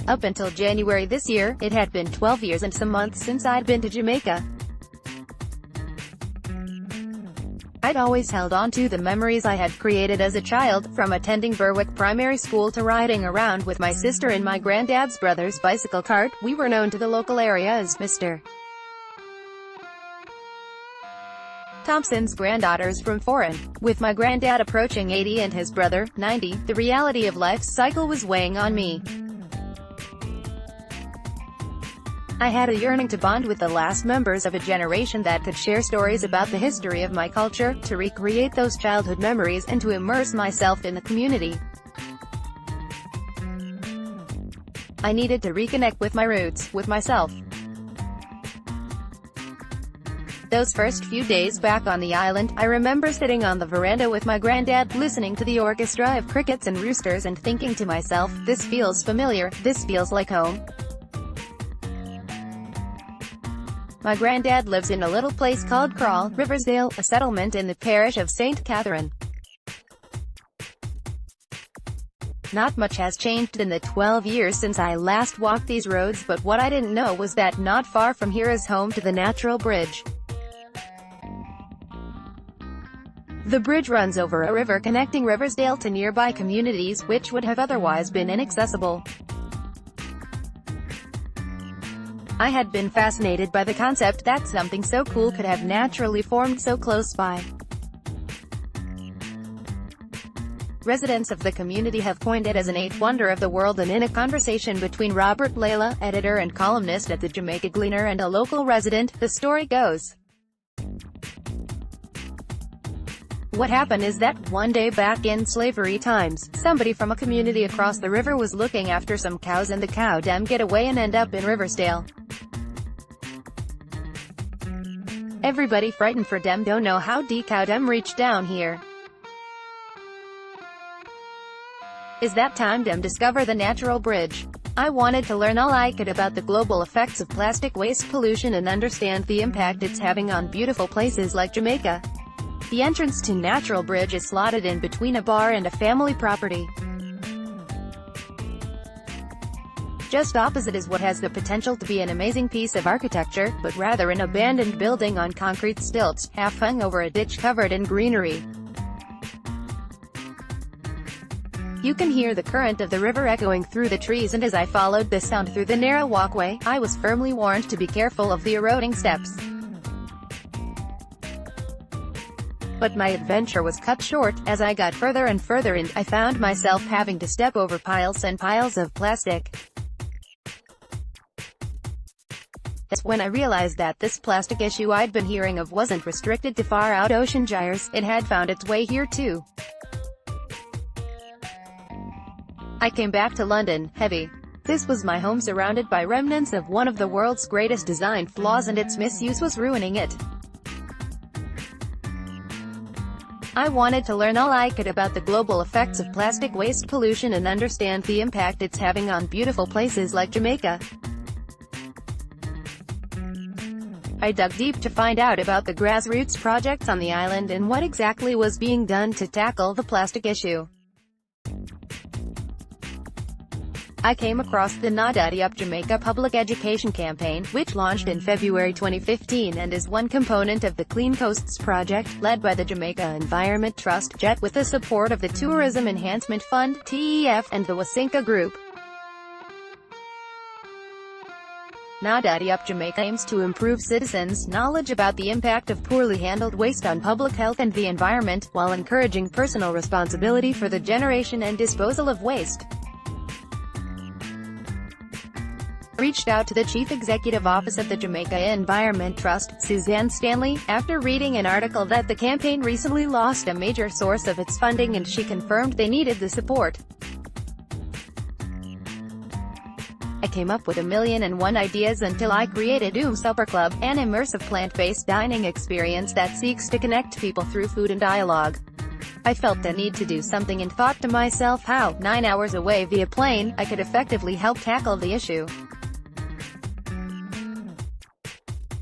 Up until January this year, it had been 12 years and some months since I'd been to Jamaica. I'd always held on to the memories I had created as a child, from attending Berwick Primary School to riding around with my sister in my granddad's brother's bicycle cart. We were known to the local area as Mr. Thompson's granddaughters from foreign. With my granddad approaching 80 and his brother, 90, the reality of life's cycle was weighing on me. I had a yearning to bond with the last members of a generation that could share stories about the history of my culture, to recreate those childhood memories and to immerse myself in the community. I needed to reconnect with my roots, with myself. Those first few days back on the island, I remember sitting on the veranda with my granddad, listening to the orchestra of crickets and roosters and thinking to myself, this feels familiar, this feels like home. My granddad lives in a little place called Crawl, Riversdale, a settlement in the parish of St. Catherine. Not much has changed in the 12 years since I last walked these roads, but what I didn't know was that not far from here is home to the Natural Bridge. The bridge runs over a river connecting Riversdale to nearby communities, which would have otherwise been inaccessible. I had been fascinated by the concept that something so cool could have naturally formed so close by. Residents of the community have coined it as an eighth wonder of the world, and in a conversation between Robert Layla, editor and columnist at the Jamaica Gleaner, and a local resident, the story goes. What happened is that, one day back in slavery times, somebody from a community across the river was looking after some cows and the cow dam get away and end up in Riversdale. Everybody frightened for dem don't know how the cow dem reached down here. Is that time dem discover the Natural Bridge. I wanted to learn all I could about the global effects of plastic waste pollution and understand the impact it's having on beautiful places like Jamaica. The entrance to Natural Bridge is slotted in between a bar and a family property. Just opposite is what has the potential to be an amazing piece of architecture, but rather an abandoned building on concrete stilts, half hung over a ditch covered in greenery. You can hear the current of the river echoing through the trees, and as I followed the sound through the narrow walkway, I was firmly warned to be careful of the eroding steps. But my adventure was cut short. As I got further and further in, I found myself having to step over piles and piles of plastic. That's when I realized that this plastic issue I'd been hearing of wasn't restricted to far out ocean gyres, it had found its way here too. I came back to London, heavy. This was my home, surrounded by remnants of one of the world's greatest design flaws, and its misuse was ruining it. I wanted to learn all I could about the global effects of plastic waste pollution and understand the impact it's having on beautiful places like Jamaica. I dug deep to find out about the grassroots projects on the island and what exactly was being done to tackle the plastic issue. I came across the Na Daddy Up Jamaica public education campaign, which launched in February 2015 and is one component of the Clean Coasts project, led by the Jamaica Environment Trust, JET, with the support of the Tourism Enhancement Fund, TEF, and the Wasinka Group. Na Daddy Up Jamaica aims to improve citizens' knowledge about the impact of poorly handled waste on public health and the environment, while encouraging personal responsibility for the generation and disposal of waste. Reached out to the Chief Executive Office of the Jamaica Environment Trust, Suzanne Stanley, after reading an article that the campaign recently lost a major source of its funding, and she confirmed they needed the support. I came up with 1,000,001 ideas until I created OOM Supper Club, an immersive plant-based dining experience that seeks to connect people through food and dialogue. I felt the need to do something and thought to myself how, 9 hours away via plane, I could effectively help tackle the issue.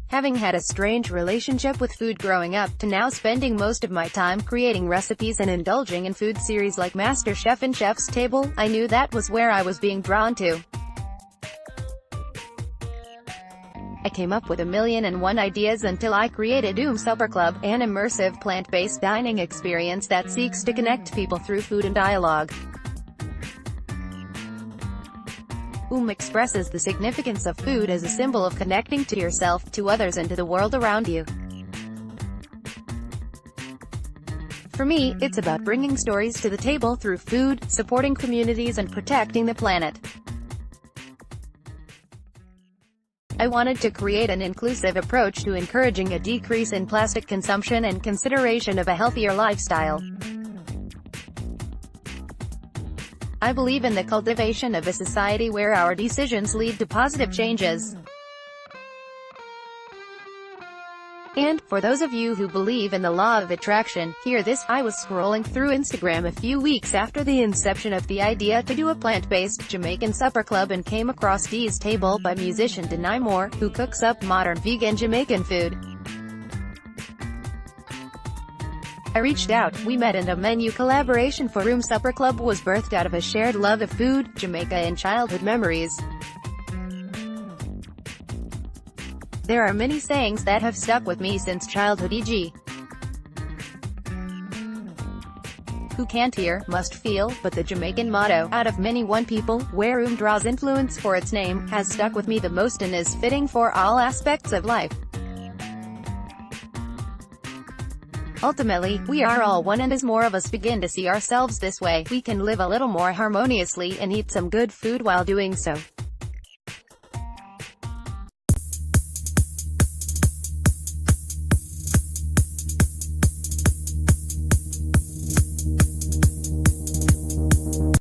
Having had a strange relationship with food growing up, to now spending most of my time creating recipes and indulging in food series like MasterChef and Chef's Table, I knew that was where I was being drawn to. came up with 1,000,001 ideas until I created OOM Supper Club, an immersive plant-based dining experience that seeks to connect people through food and dialogue. OOM expresses the significance of food as a symbol of connecting to yourself, to others and to the world around you. For me, it's about bringing stories to the table through food, supporting communities and protecting the planet. I wanted to create an inclusive approach to encouraging a decrease in plastic consumption and consideration of a healthier lifestyle. I believe in the cultivation of a society where our decisions lead to positive changes. And, for those of you who believe in the law of attraction, hear this: I was scrolling through Instagram a few weeks after the inception of the idea to do a plant-based Jamaican supper club and came across Dee's Table by musician Denai Moore, who cooks up modern vegan Jamaican food. I reached out, we met, and a menu collaboration for OOM Supper Club was birthed out of a shared love of food, Jamaica and childhood memories. There are many sayings that have stuck with me since childhood, e.g. who can't hear, must feel, but the Jamaican motto, out of many one people, where OOM draws influence for its name, has stuck with me the most and is fitting for all aspects of life. Ultimately, we are all one, and as more of us begin to see ourselves this way, we can live a little more harmoniously and eat some good food while doing so.